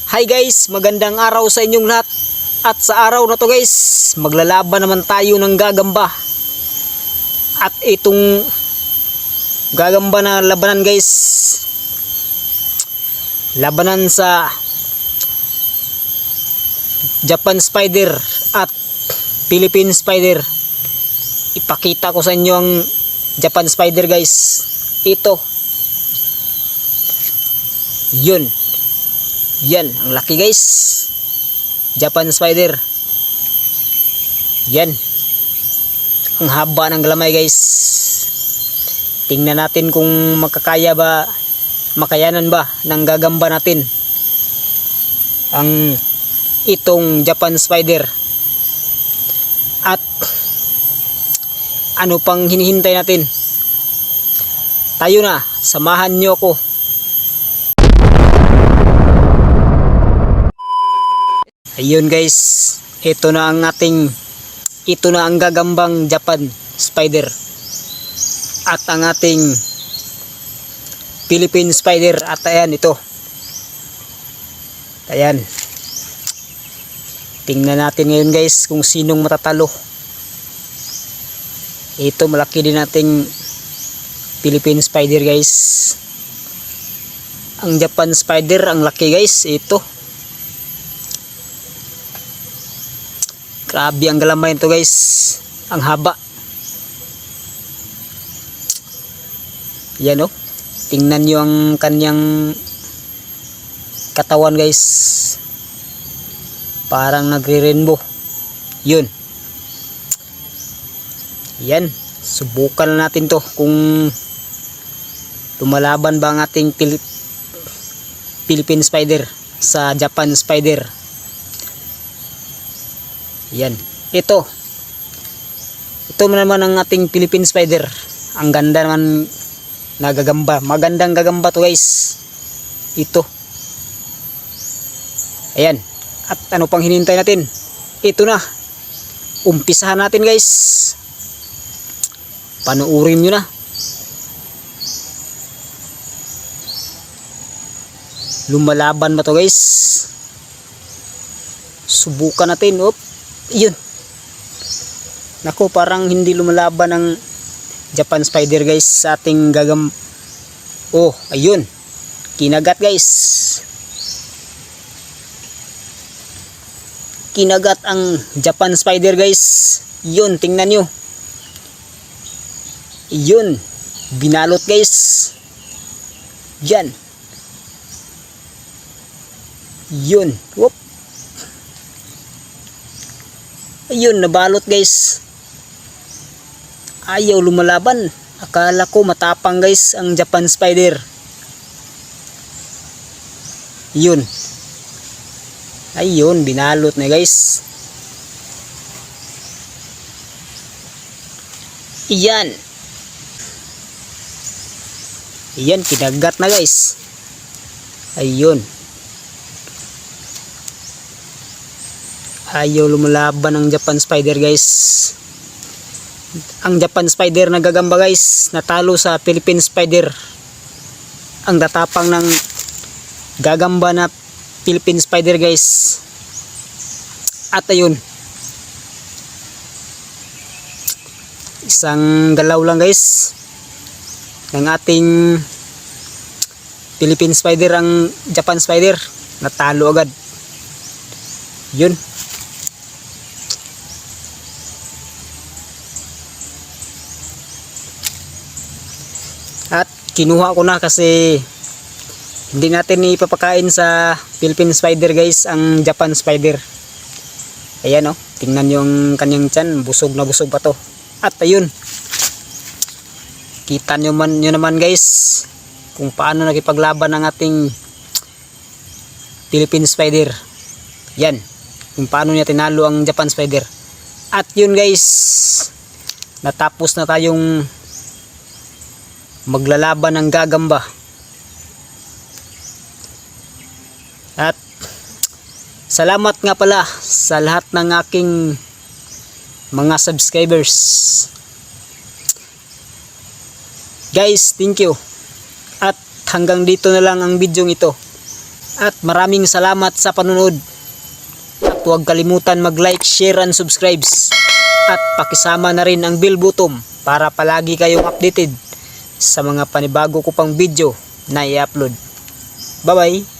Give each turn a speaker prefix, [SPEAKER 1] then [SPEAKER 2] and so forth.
[SPEAKER 1] Hi guys, magandang araw sa inyong lahat. At sa araw na to guys, maglalaban naman tayo ng gagamba. At itong gagamba na labanan guys, labanan sa Japan spider at Philippine spider. Ipakita ko sa inyo ang Japan spider guys. Ito. Yun. Yan, ang laki guys. Japan spider. Yan. Ang haba ng galamay guys. Tingnan natin kung makayanan ba ng gagamba natin ang itong Japan spider. At ano pang hinihintay natin? Tayo na, samahan nyo ako. Ayun guys, ito na ang gagambang Japan spider at ang ating Philippine spider. At ayan, ito ayan, tingnan natin ngayon guys kung sinong matatalo. Ito, malaki din nating Philippine spider guys. Ang Japan spider ang laki guys. Ito, grabe ang galamay nito guys. Ang haba. Yan oh. Tingnan nyo ang kanyang katawan guys. Parang nagre-rainbow. Yun. Yan. Subukan natin to kung lumalaban ba ang ating Philippine spider sa Japan spider. Yan. Ito naman ang ating Philippine spider. Ang ganda naman na gagamba. Magandang gagamba to guys. Ito. Ayan. At ano pang hinintay natin? Ito na. Umpisahan natin guys. Panuurin nyo na. Lumalaban ba to guys? Subukan natin. Op. Yun. Nako, parang hindi lumalaban ang Japan spider guys sa ating Oh, ayun. Kinagat guys. Kinagat ang Japan spider guys. Yun, tingnan nyo. Yun. Binalot guys. Yan. Yun. Whoop. Ayun, nabalot guys. Ayaw lumalaban. Akala ko matapang guys ang Japan spider. Yun. Ayun, binalot na guys. Iyan. Iyan, kinagat na guys. Ayun. Ayaw lumalaban ang Japan spider guys. Ang Japan spider na gagamba guys, natalo sa Philippine spider. Ang tatapang ng gagamba na Philippine spider guys. At ayun, isang galaw lang guys ng ating Philippine spider, ang Japan spider natalo agad. Yun. At kinuha ko na kasi hindi natin ipapakain sa Philippine spider guys ang Japan spider. Ayan oh, tingnan nyo ang kanyang tiyan, busog na busog pa to. At ayun, kita nyo naman guys kung paano nakipaglaban ang ating Philippine spider. Yan, kung paano niya tinalo ang Japan spider. At yun guys, natapos na tayong maglalaban ng gagamba. At salamat nga pala sa lahat ng aking mga subscribers guys, thank you. At hanggang dito na lang ang video ito. At maraming salamat sa panunod. At huwag kalimutan mag-like, share, and subscribe. At pakisama na rin ang bell button para palagi kayong updated sa mga panibago ko pang video na i-upload. Bye bye!